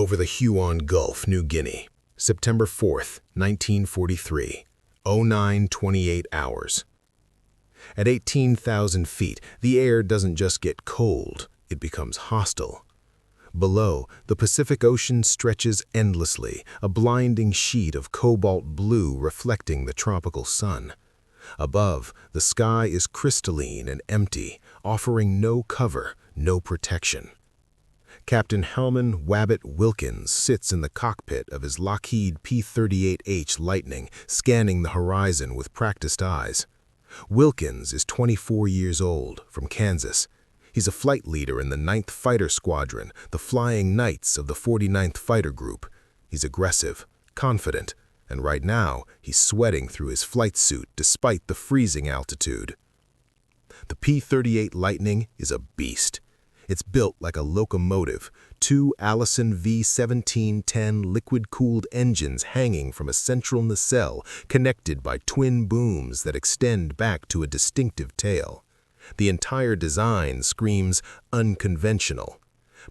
over the Huon Gulf, New Guinea, September 4th, 1943, 09:28 hours. At 18,000 feet, the air doesn't just get cold, it becomes hostile. Below, the Pacific Ocean stretches endlessly, a blinding sheet of cobalt blue reflecting the tropical sun. Above, the sky is crystalline and empty, offering no cover, no protection. Captain Herman Wabbit Wilkins sits in the cockpit of his Lockheed P-38 Lightning, scanning the horizon with practiced eyes. Wilkins is 24 years old, from Kansas. He's a flight leader in the 9th Fighter Squadron, the Flying Knights of the 49th Fighter Group. He's aggressive, confident, and right now he's sweating through his flight suit despite the freezing altitude. The P-38 Lightning is a beast. It's built like a locomotive, two Allison V1710 liquid-cooled engines hanging from a central nacelle connected by twin booms that extend back to a distinctive tail. The entire design screams unconventional.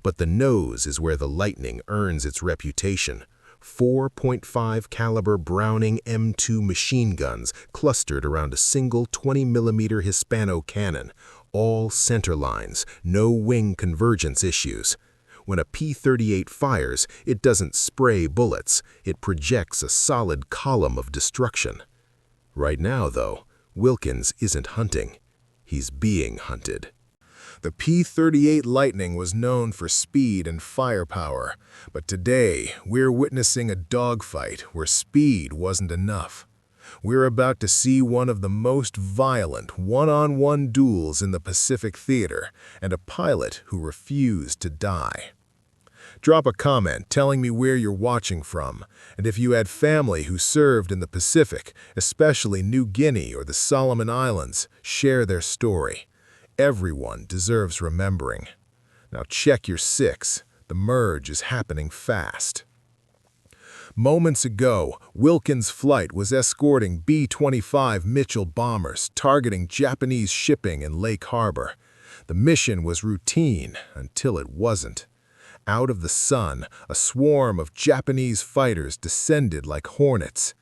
But the nose is where the Lightning earns its reputation. 4.5 caliber Browning M2 machine guns clustered around a single 20mm Hispano cannon. All center lines, no wing convergence issues. When a P-38 fires, it doesn't spray bullets, it projects a solid column of destruction. Right now, though, Wilkins isn't hunting. He's being hunted. The P-38 Lightning was known for speed and firepower, but today we're witnessing a dogfight where speed wasn't enough. We're about to see one of the most violent one-on-one duels in the Pacific theater and a pilot who refused to die. Drop a comment telling me where you're watching from, and if you had family who served in the Pacific, especially New Guinea or the Solomon Islands, share their story. Everyone deserves remembering. Now check your 6. The merge is happening fast. Moments ago, Wilkins' flight was escorting B-25 Mitchell bombers targeting Japanese shipping in Lake Harbor. The mission was routine until it wasn't. Out of the sun, a swarm of Japanese fighters descended like hornets.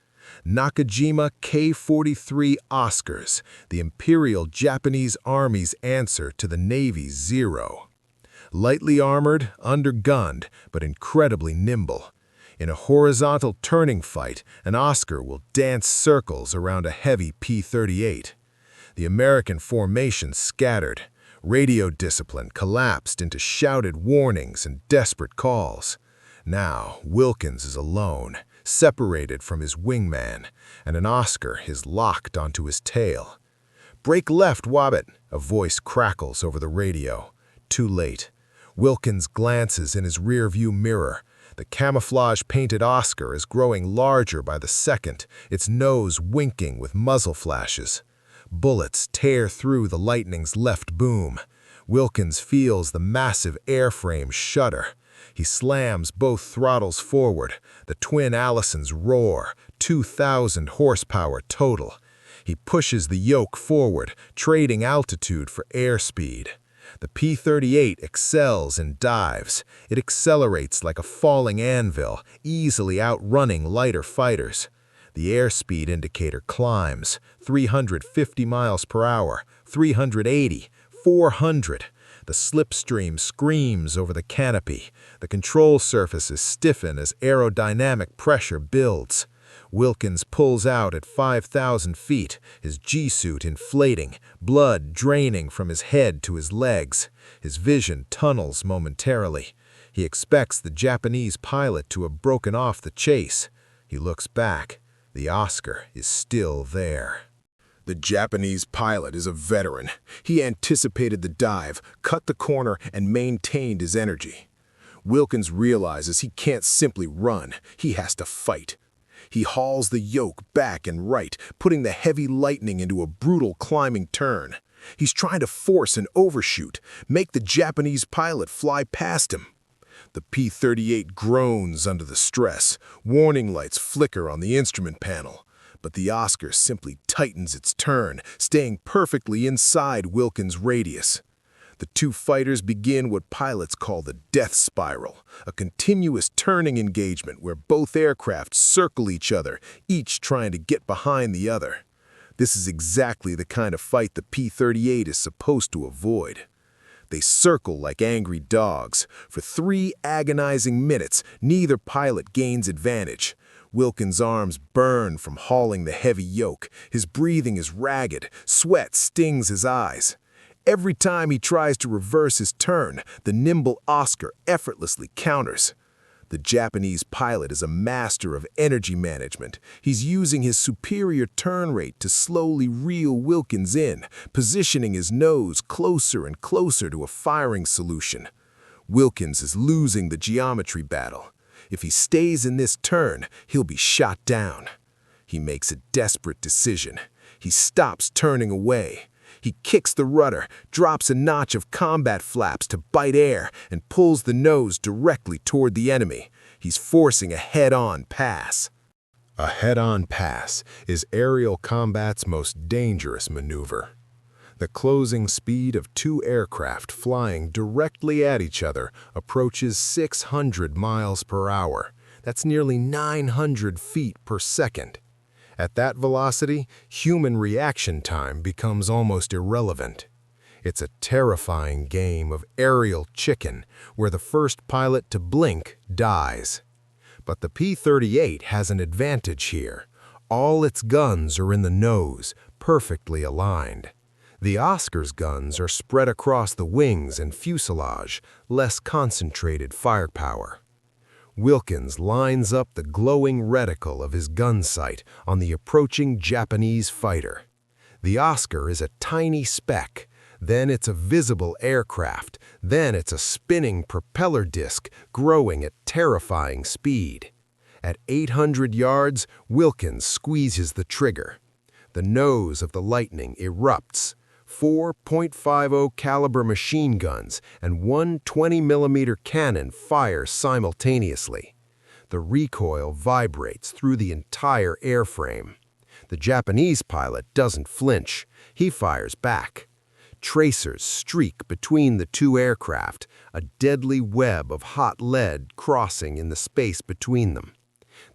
Nakajima K-43 Oscars, the Imperial Japanese Army's answer to the Navy's Zero. Lightly armored, undergunned, but incredibly nimble. In a horizontal turning fight, an Oscar will dance circles around a heavy P-38. The American formation scattered. Radio discipline collapsed into shouted warnings and desperate calls. Now, Wilkins is alone, separated from his wingman, and an Oscar is locked onto his tail. "Break left, Wabbit," a voice crackles over the radio. Too late. Wilkins glances in his rearview mirror. The camouflage-painted Oscar is growing larger by the second, its nose winking with muzzle flashes. Bullets tear through the Lightning's left boom. Wilkins feels the massive airframe shudder. He slams both throttles forward. The twin Allisons roar, 2,000 horsepower total. He pushes the yoke forward, trading altitude for airspeed. The P-38 excels in dives. It accelerates like a falling anvil, easily outrunning lighter fighters. The airspeed indicator climbs, 350 miles per hour, 380, 400. The slipstream screams over the canopy. The control surfaces stiffen as aerodynamic pressure builds. Wilkins pulls out at 5,000 feet, his G-suit inflating, blood draining from his head to his legs. His vision tunnels momentarily. He expects the Japanese pilot to have broken off the chase. He looks back. The Oscar is still there. The Japanese pilot is a veteran. He anticipated the dive, cut the corner, and maintained his energy. Wilkins realizes he can't simply run. He has to fight. He hauls the yoke back and right, putting the heavy Lightning into a brutal climbing turn. He's trying to force an overshoot, make the Japanese pilot fly past him. The P-38 groans under the stress. Warning lights flicker on the instrument panel. But the Oscar simply tightens its turn, staying perfectly inside Wilkins' radius. The two fighters begin what pilots call the death spiral, a continuous turning engagement where both aircraft circle each other, each trying to get behind the other. This is exactly the kind of fight the P-38 is supposed to avoid. They circle like angry dogs. For 3 agonizing minutes, neither pilot gains advantage. Wilkins' arms burn from hauling the heavy yoke. His breathing is ragged. Sweat stings his eyes. Every time he tries to reverse his turn, the nimble Oscar effortlessly counters. The Japanese pilot is a master of energy management. He's using his superior turn rate to slowly reel Wilkins in, positioning his nose closer and closer to a firing solution. Wilkins is losing the geometry battle. If he stays in this turn, he'll be shot down. He makes a desperate decision. He stops turning away. He kicks the rudder, drops a notch of combat flaps to bite air, and pulls the nose directly toward the enemy. He's forcing a head-on pass. A head-on pass is aerial combat's most dangerous maneuver. The closing speed of 2 aircraft flying directly at each other approaches 600 miles per hour. That's nearly 900 feet per second. At that velocity, human reaction time becomes almost irrelevant. It's a terrifying game of aerial chicken where the first pilot to blink dies. But the P-38 has an advantage here. All its guns are in the nose, perfectly aligned. The Oscar's guns are spread across the wings and fuselage, less concentrated firepower. Wilkins lines up the glowing reticle of his gun sight on the approaching Japanese fighter. The Oscar is a tiny speck, then it's a visible aircraft, then it's a spinning propeller disc growing at terrifying speed. At 800 yards, Wilkins squeezes the trigger. The nose of the Lightning erupts. 4 .50 caliber machine guns and 1 20mm cannon fire simultaneously. The recoil vibrates through the entire airframe. The Japanese pilot doesn't flinch. He fires back. Tracers streak between the 2 aircraft, a deadly web of hot lead crossing in the space between them.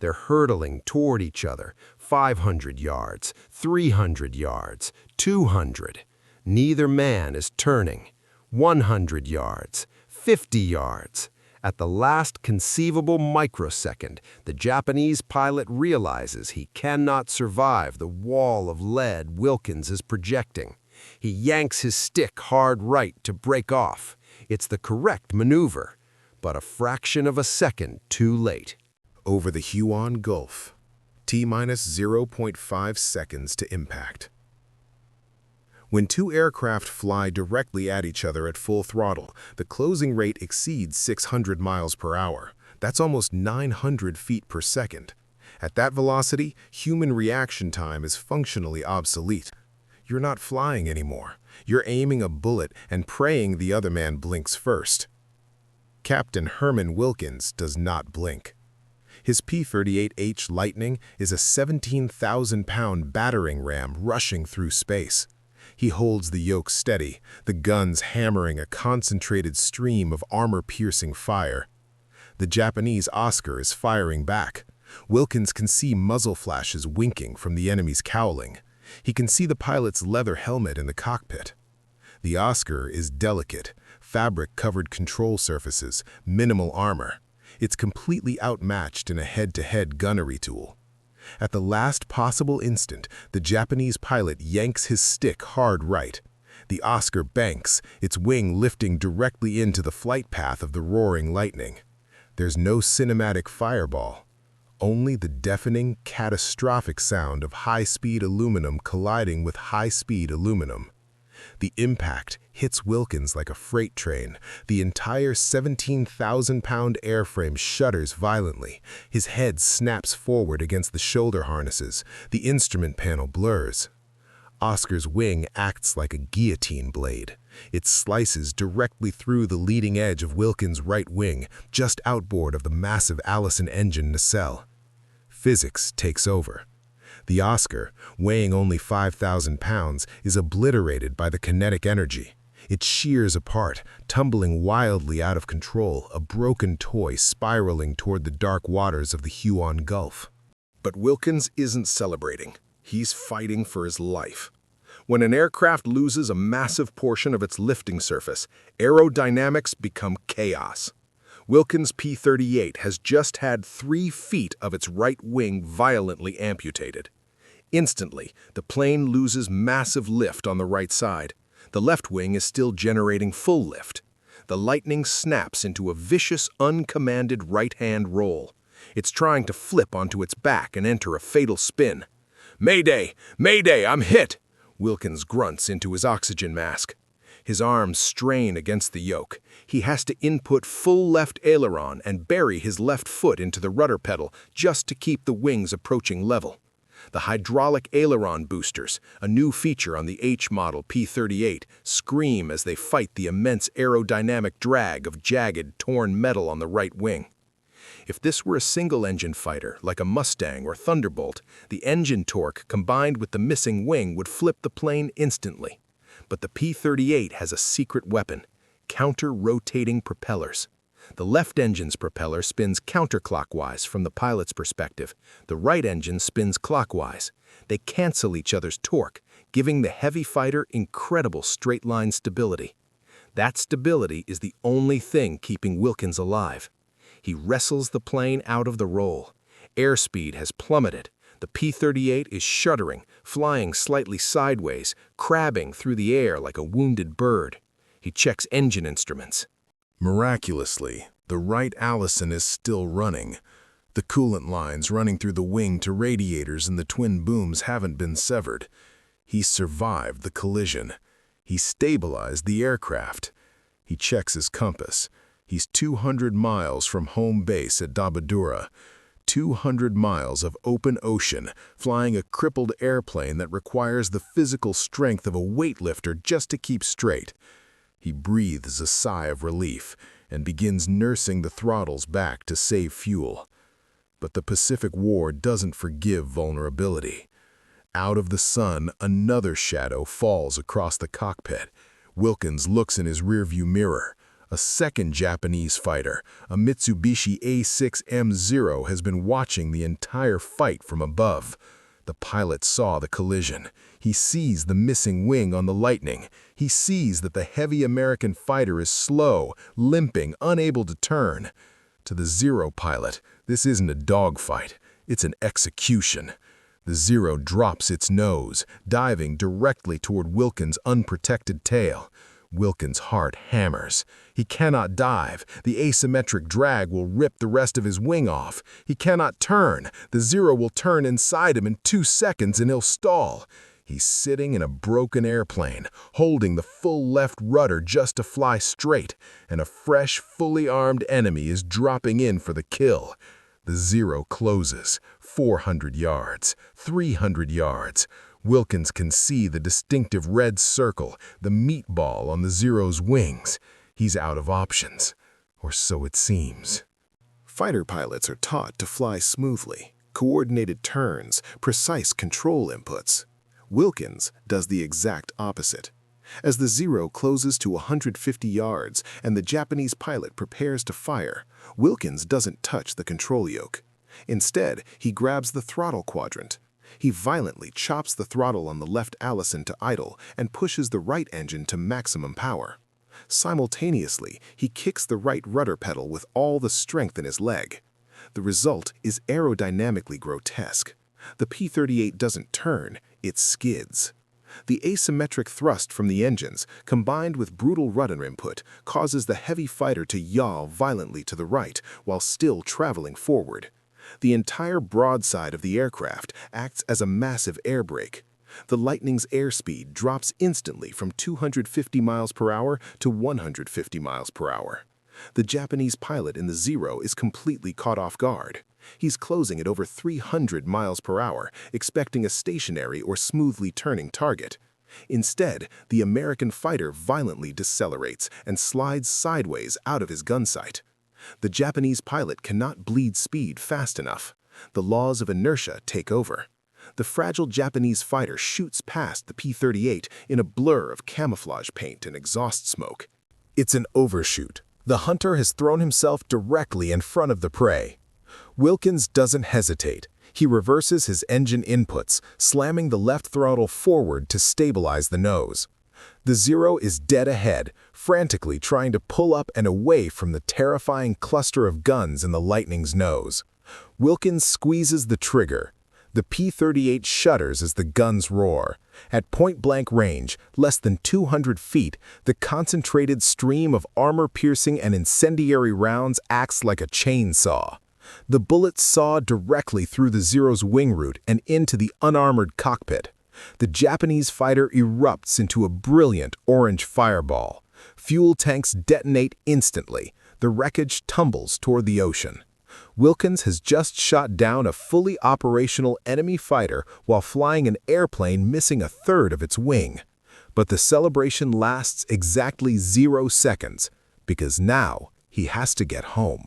They're hurtling toward each other, 500 yards, 300 yards, 200. Neither man is turning. 100 yards, 50 yards. At the last conceivable microsecond, the Japanese pilot realizes he cannot survive the wall of lead Wilkins is projecting. He yanks his stick hard right to break off. It's the correct maneuver, but a fraction of a second too late. Over the Huon Gulf, T-minus 0.5 seconds to impact. When 2 aircraft fly directly at each other at full throttle, the closing rate exceeds 600 miles per hour. That's almost 900 feet per second. At that velocity, human reaction time is functionally obsolete. You're not flying anymore. You're aiming a bullet and praying the other man blinks first. Captain Herman Wilkins does not blink. His P-38H Lightning is a 17,000-pound battering ram rushing through space. He holds the yoke steady, the guns hammering a concentrated stream of armor-piercing fire. The Japanese Oscar is firing back. Wilkins can see muzzle flashes winking from the enemy's cowling. He can see the pilot's leather helmet in the cockpit. The Oscar is delicate, fabric-covered control surfaces, minimal armor. It's completely outmatched in a head-to-head gunnery tool. At the last possible instant, the Japanese pilot yanks his stick hard right. The Oscar banks, its wing lifting directly into the flight path of the roaring Lightning. There's no cinematic fireball, only the deafening, catastrophic sound of high-speed aluminum colliding with high-speed aluminum. The impact hits Wilkins like a freight train. The entire 17,000-pound airframe shudders violently. His head snaps forward against the shoulder harnesses. The instrument panel blurs. Oscar's wing acts like a guillotine blade. It slices directly through the leading edge of Wilkins' right wing, just outboard of the massive Allison engine nacelle. Physics takes over. The Oscar, weighing only 5,000 pounds, is obliterated by the kinetic energy. It shears apart, tumbling wildly out of control, a broken toy spiraling toward the dark waters of the Huon Gulf. But Wilkins isn't celebrating. He's fighting for his life. When an aircraft loses a massive portion of its lifting surface, aerodynamics become chaos. Wilkins P-38 has just had 3 feet of its right wing violently amputated. Instantly, the plane loses massive lift on the right side. The left wing is still generating full lift. The Lightning snaps into a vicious, uncommanded right-hand roll. It's trying to flip onto its back and enter a fatal spin. "Mayday! Mayday! I'm hit!" Wilkins grunts into his oxygen mask. His arms strain against the yoke. He has to input full left aileron and bury his left foot into the rudder pedal just to keep the wings approaching level. The hydraulic aileron boosters, a new feature on the H-model P-38, scream as they fight the immense aerodynamic drag of jagged, torn metal on the right wing. If this were a single-engine fighter, like a Mustang or Thunderbolt, the engine torque combined with the missing wing would flip the plane instantly. But the P-38 has a secret weapon: counter-rotating propellers. The left engine's propeller spins counterclockwise from the pilot's perspective. The right engine spins clockwise. They cancel each other's torque, giving the heavy fighter incredible straight-line stability. That stability is the only thing keeping Wilkins alive. He wrestles the plane out of the roll. Airspeed has plummeted. The P-38 is shuddering, flying slightly sideways, crabbing through the air like a wounded bird. He checks engine instruments. Miraculously, the right Allison is still running. The coolant lines running through the wing to radiators and the twin booms haven't been severed. He survived the collision. He stabilized the aircraft. He checks his compass. He's 200 miles from home base at WWII. 200 miles of open ocean, flying a crippled airplane that requires the physical strength of a weightlifter just to keep straight. He breathes a sigh of relief and begins nursing the throttles back to save fuel. But the Pacific War doesn't forgive vulnerability. Out of the sun, another shadow falls across the cockpit. Wilkins looks in his rearview mirror. A second Japanese fighter, a Mitsubishi A6M Zero, has been watching the entire fight from above. The pilot saw the collision. He sees the missing wing on the Lightning. He sees that the heavy American fighter is slow, limping, unable to turn. To the Zero pilot, this isn't a dogfight. It's an execution. The Zero drops its nose, diving directly toward Wilkins' unprotected tail. Wilkins' heart hammers. He cannot dive. The asymmetric drag will rip the rest of his wing off. He cannot turn. The Zero will turn inside him in 2 seconds and he'll stall. He's sitting in a broken airplane, holding the full left rudder just to fly straight, and a fresh, fully armed enemy is dropping in for the kill. The Zero closes. 400 yards, 300 yards. Wilkins can see the distinctive red circle, the meatball on the Zero's wings. He's out of options, or so it seems. Fighter pilots are taught to fly smoothly, coordinated turns, precise control inputs. Wilkins does the exact opposite. As the Zero closes to 150 yards and the Japanese pilot prepares to fire, Wilkins doesn't touch the control yoke. Instead, he grabs the throttle quadrant. He violently chops the throttle on the left Allison to idle and pushes the right engine to maximum power. Simultaneously, he kicks the right rudder pedal with all the strength in his leg. The result is aerodynamically grotesque. The P-38 doesn't turn, it skids. The asymmetric thrust from the engines, combined with brutal rudder input, causes the heavy fighter to yaw violently to the right while still traveling forward. The entire broadside of the aircraft acts as a massive airbrake. The Lightning's airspeed drops instantly from 250 miles per hour to 150 miles per hour. The Japanese pilot in the Zero is completely caught off guard. He's closing at over 300 miles per hour, expecting a stationary or smoothly turning target. Instead, the American fighter violently decelerates and slides sideways out of his gun sight. The Japanese pilot cannot bleed speed fast enough. The laws of inertia take over. The fragile Japanese fighter shoots past the P-38 in a blur of camouflage paint and exhaust smoke. It's an overshoot. The hunter has thrown himself directly in front of the prey. Wilkins doesn't hesitate. He reverses his engine inputs, slamming the left throttle forward to stabilize the nose. The Zero is dead ahead, frantically trying to pull up and away from the terrifying cluster of guns in the Lightning's nose. Wilkins squeezes the trigger. The P-38 shudders as the guns roar. At point-blank range, less than 200 feet, the concentrated stream of armor-piercing and incendiary rounds acts like a chainsaw. The bullets saw directly through the Zero's wing root and into the unarmored cockpit. The Japanese fighter erupts into a brilliant orange fireball. Fuel tanks detonate instantly. The wreckage tumbles toward the ocean. Wilkins has just shot down a fully operational enemy fighter while flying an airplane missing a third of its wing. But the celebration lasts exactly 0 seconds, because now he has to get home.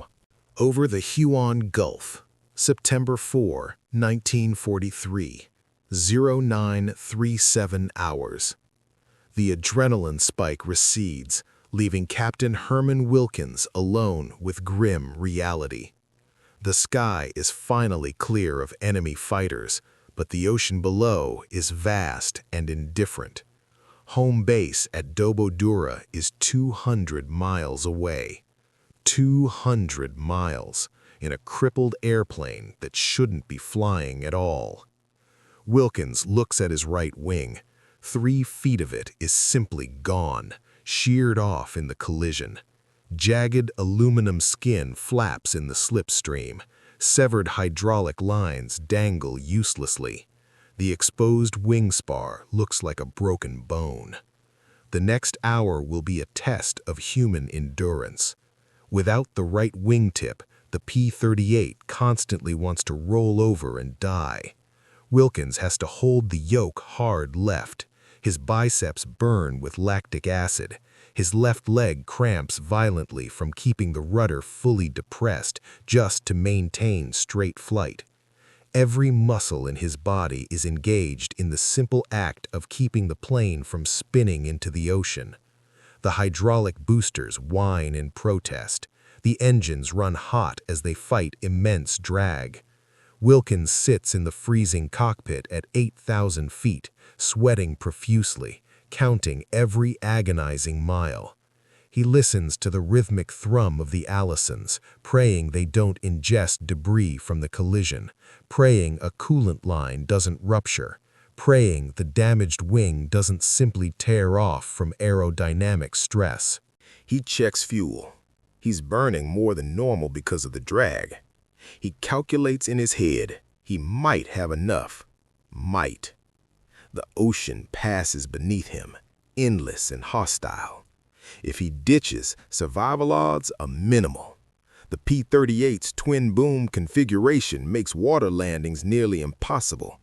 Over the Huon Gulf, September 4, 1943, 0937 hours. The adrenaline spike recedes, leaving Captain Herman Wilkins alone with grim reality. The sky is finally clear of enemy fighters, but the ocean below is vast and indifferent. Home base at WWII is 200 miles away. 200 miles in a crippled airplane that shouldn't be flying at all. Wilkins looks at his right wing. 3 feet of it is simply gone, sheared off in the collision. Jagged aluminum skin flaps in the slipstream. Severed hydraulic lines dangle uselessly. The exposed wing spar looks like a broken bone. The next hour will be a test of human endurance. Without the right wingtip, the P-38 constantly wants to roll over and die. Wilkins has to hold the yoke hard left. His biceps burn with lactic acid. His left leg cramps violently from keeping the rudder fully depressed just to maintain straight flight. Every muscle in his body is engaged in the simple act of keeping the plane from spinning into the ocean. The hydraulic boosters whine in protest. The engines run hot as they fight immense drag. Wilkins sits in the freezing cockpit at 8,000 feet, sweating profusely, counting every agonizing mile. He listens to the rhythmic thrum of the Allisons, praying they don't ingest debris from the collision, praying a coolant line doesn't rupture, praying the damaged wing doesn't simply tear off from aerodynamic stress. He checks fuel. He's burning more than normal because of the drag. He calculates in his head he might have enough. Might. The ocean passes beneath him, endless and hostile. If he ditches, survival odds are minimal. The P-38's twin-boom configuration makes water landings nearly impossible.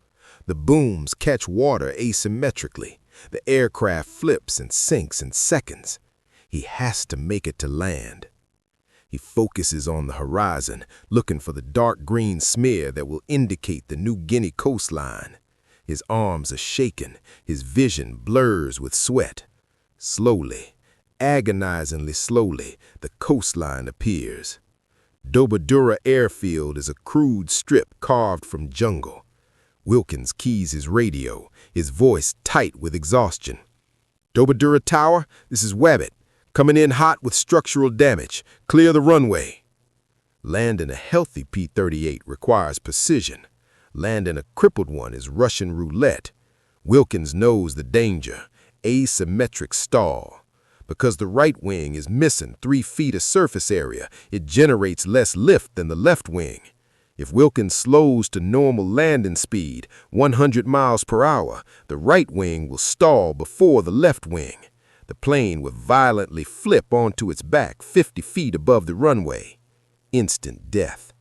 The booms catch water asymmetrically. The aircraft flips and sinks in seconds. He has to make it to land. He focuses on the horizon, looking for the dark green smear that will indicate the New Guinea coastline. His arms are shaken, his vision blurs with sweat. Slowly, agonizingly slowly, the coastline appears. WWII airfield is a crude strip carved from jungle. Wilkins keys his radio, his voice tight with exhaustion. WWII Tower, this is Wabbit. Coming in hot with structural damage. Clear the runway. Landing a healthy P-38 requires precision. Landing a crippled one is Russian roulette. Wilkins knows the danger. Asymmetric stall. Because the right wing is missing 3 feet of surface area, it generates less lift than the left wing. If Wilkins slows to normal landing speed, 100 miles per hour, the right wing will stall before the left wing. The plane will violently flip onto its back 50 feet above the runway. Instant death.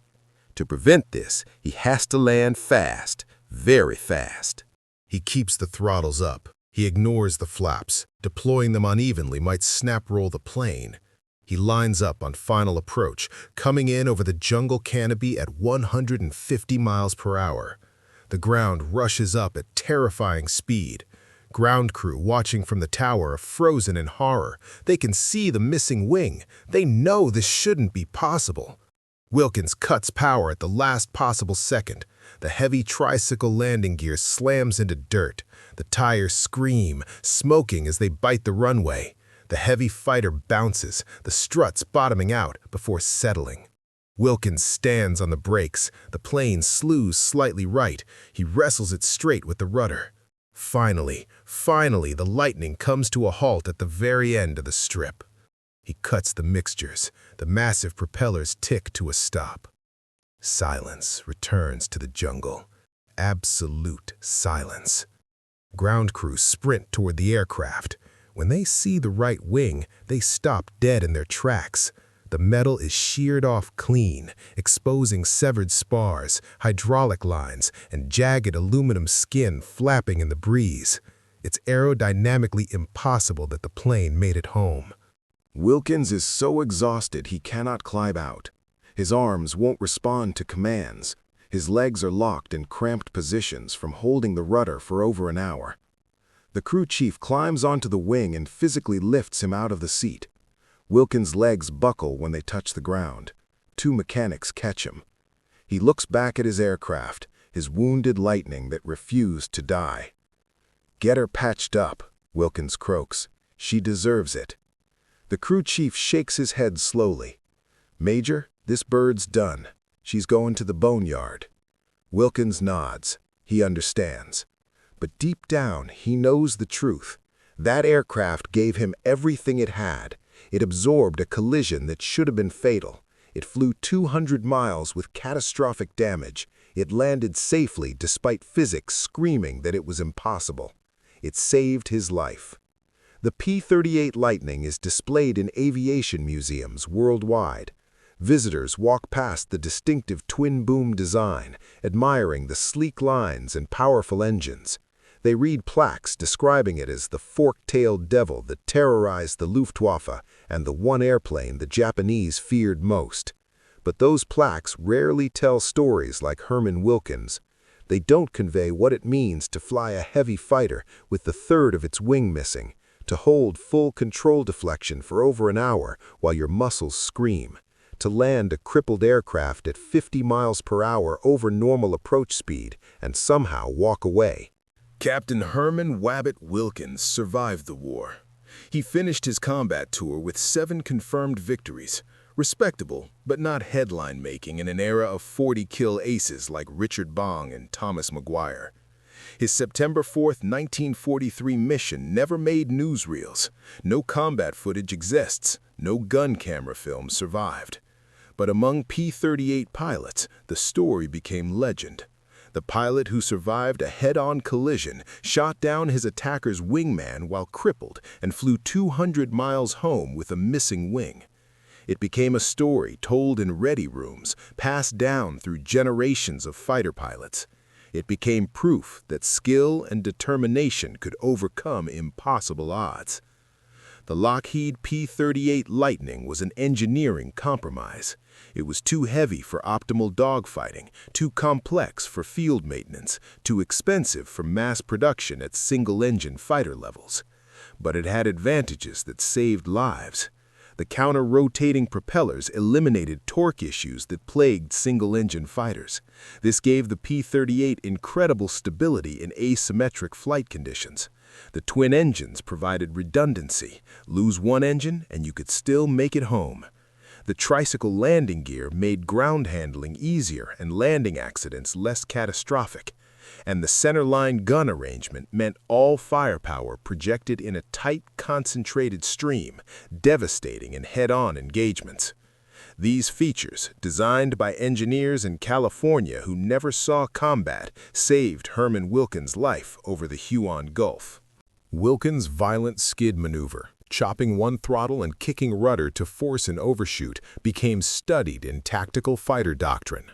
To prevent this, he has to land fast, very fast. He keeps the throttles up. He ignores the flaps. Deploying them unevenly might snap-roll the plane. He lines up on final approach, coming in over the jungle canopy at 150 miles per hour. The ground rushes up at terrifying speed. Ground crew watching from the tower are frozen in horror. They can see the missing wing. They know this shouldn't be possible. Wilkins cuts power at the last possible second. The heavy tricycle landing gear slams into dirt. The tires scream, smoking as they bite the runway. The heavy fighter bounces, the struts bottoming out before settling. Wilkins stands on the brakes. The plane slews slightly right. He wrestles it straight with the rudder. Finally, the Lightning comes to a halt at the very end of the strip. He cuts the mixtures. The massive propellers tick to a stop. Silence returns to the jungle. Absolute silence. Ground crew sprint toward the aircraft. When they see the right wing, they stop dead in their tracks. The metal is sheared off clean, exposing severed spars, hydraulic lines, and jagged aluminum skin flapping in the breeze. It's aerodynamically impossible that the plane made it home. Wilkins is so exhausted he cannot climb out. His arms won't respond to commands. His legs are locked in cramped positions from holding the rudder for over an hour. The crew chief climbs onto the wing and physically lifts him out of the seat. Wilkins' legs buckle when they touch the ground. Two mechanics catch him. He looks back at his aircraft, his wounded Lightning that refused to die. "Get her patched up," Wilkins croaks. "She deserves it." The crew chief shakes his head slowly. "Major, this bird's done. She's going to the boneyard." Wilkins nods. He understands. But deep down, he knows the truth. That aircraft gave him everything it had. It absorbed a collision that should have been fatal. It flew 200 miles with catastrophic damage. It landed safely despite physics screaming that it was impossible. It saved his life. The P-38 Lightning is displayed in aviation museums worldwide. Visitors walk past the distinctive twin-boom design, admiring the sleek lines and powerful engines. They read plaques describing it as the fork-tailed devil that terrorized the Luftwaffe and the one airplane the Japanese feared most. But those plaques rarely tell stories like Herman Wilkins. They don't convey what it means to fly a heavy fighter with the third of its wing missing, to hold full control deflection for over an hour while your muscles scream, to land a crippled aircraft at 50 miles per hour over normal approach speed and somehow walk away. Captain Herman Wabbit Wilkins survived the war. He finished his combat tour with 7 confirmed victories, respectable but not headline-making in an era of 40-kill aces like Richard Bong and Thomas Maguire. His September 4, 1943 mission never made newsreels. No combat footage exists. No gun camera film survived. But among P-38 pilots, the story became legend. The pilot who survived a head-on collision shot down his attacker's wingman while crippled and flew 200 miles home with a missing wing. It became a story told in ready rooms, passed down through generations of fighter pilots. It became proof that skill and determination could overcome impossible odds. The Lockheed P-38 Lightning was an engineering compromise. It was too heavy for optimal dogfighting, too complex for field maintenance, too expensive for mass production at single-engine fighter levels. But it had advantages that saved lives. The counter-rotating propellers eliminated torque issues that plagued single-engine fighters. This gave the P-38 incredible stability in asymmetric flight conditions. The twin engines provided redundancy. Lose one engine and you could still make it home. The tricycle landing gear made ground handling easier and landing accidents less catastrophic. And the centerline gun arrangement meant all firepower projected in a tight, concentrated stream, devastating in head-on engagements. These features, designed by engineers in California who never saw combat, saved Herman Wilkins' life over the Huon Gulf. Wilkins' violent skid maneuver, chopping one throttle and kicking rudder to force an overshoot, became studied in tactical fighter doctrine.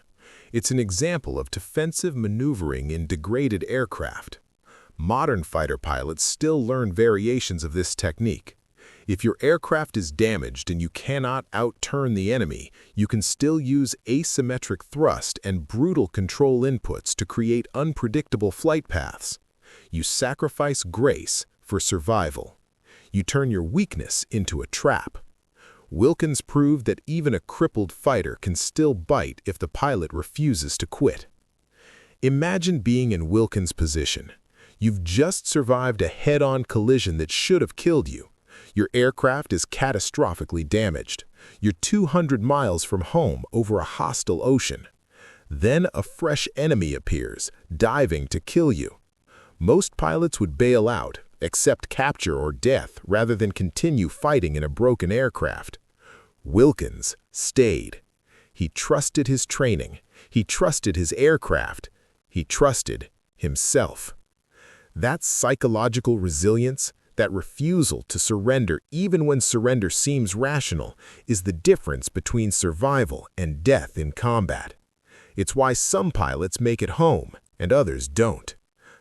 It's an example of defensive maneuvering in degraded aircraft. Modern fighter pilots still learn variations of this technique. If your aircraft is damaged and you cannot outturn the enemy, you can still use asymmetric thrust and brutal control inputs to create unpredictable flight paths. You sacrifice grace for survival. You turn your weakness into a trap. Wilkins proved that even a crippled fighter can still bite if the pilot refuses to quit. Imagine being in Wilkins' position. You've just survived a head-on collision that should have killed you. Your aircraft is catastrophically damaged. You're 200 miles from home over a hostile ocean. Then a fresh enemy appears, diving to kill you. Most pilots would bail out, accept capture or death rather than continue fighting in a broken aircraft. Wilkins stayed. He trusted his training. He trusted his aircraft. He trusted himself. That psychological resilience, that refusal to surrender even when surrender seems rational, is the difference between survival and death in combat. It's why some pilots make it home and others don't.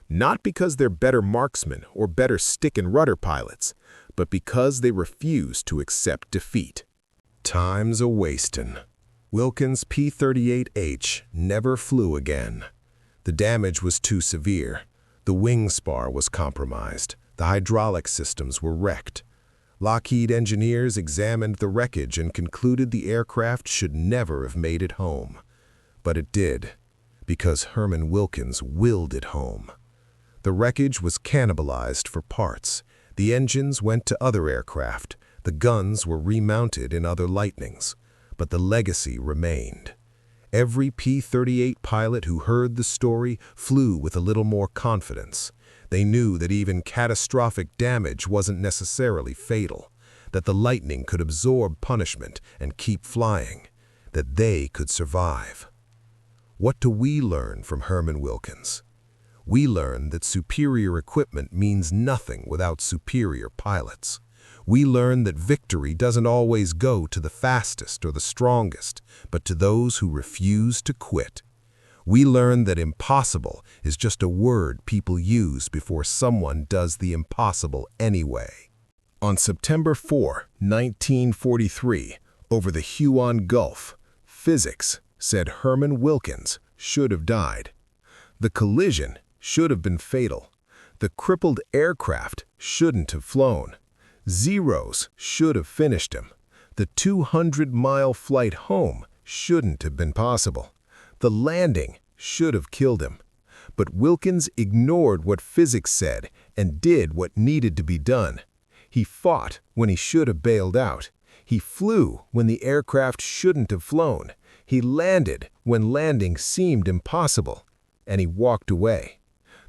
Not because they're better marksmen or better stick and rudder pilots, but because they refuse to accept defeat. Time's a-wastin'. Wilkins' P-38H never flew again. The damage was too severe. The wing spar was compromised. The hydraulic systems were wrecked. Lockheed engineers examined the wreckage and concluded the aircraft should never have made it home. But it did, because Herman Wilkins willed it home. The wreckage was cannibalized for parts. The engines went to other aircraft. The guns were remounted in other Lightnings. But the legacy remained. Every P-38 pilot who heard the story flew with a little more confidence. They knew that even catastrophic damage wasn't necessarily fatal, that the Lightning could absorb punishment and keep flying, that they could survive. What do we learn from Herman Wilkins? We learn that superior equipment means nothing without superior pilots. We learn that victory doesn't always go to the fastest or the strongest, but to those who refuse to quit. We learn that impossible is just a word people use before someone does the impossible anyway. On September 4, 1943, over the Huon Gulf, physics said Herman Wilkins should have died. The collision should have been fatal. The crippled aircraft shouldn't have flown. Zeros should have finished him. The 200-mile flight home shouldn't have been possible. The landing should have killed him. But Wilkins ignored what physics said and did what needed to be done. He fought when he should have bailed out. He flew when the aircraft shouldn't have flown. He landed when landing seemed impossible. And he walked away.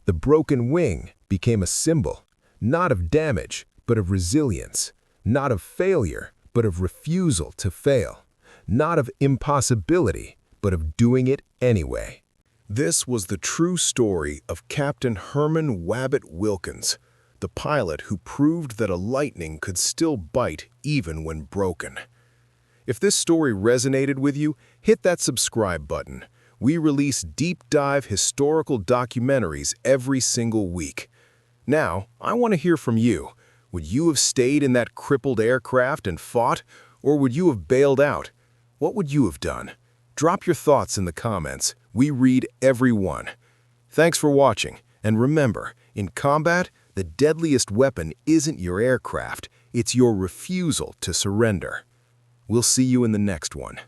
The broken wing became a symbol, not of damage, but of resilience, not of failure, but of refusal to fail, not of impossibility, but of doing it anyway. This was the true story of Captain Herman Wabbit Wilkins, the pilot who proved that a Lightning could still bite even when broken. If this story resonated with you, hit that subscribe button. We release deep-dive historical documentaries every single week. Now, I want to hear from you. Would you have stayed in that crippled aircraft and fought, or would you have bailed out? What would you have done? Drop your thoughts in the comments. We read every one. Thanks for watching, and remember, in combat, the deadliest weapon isn't your aircraft, it's your refusal to surrender. We'll see you in the next one.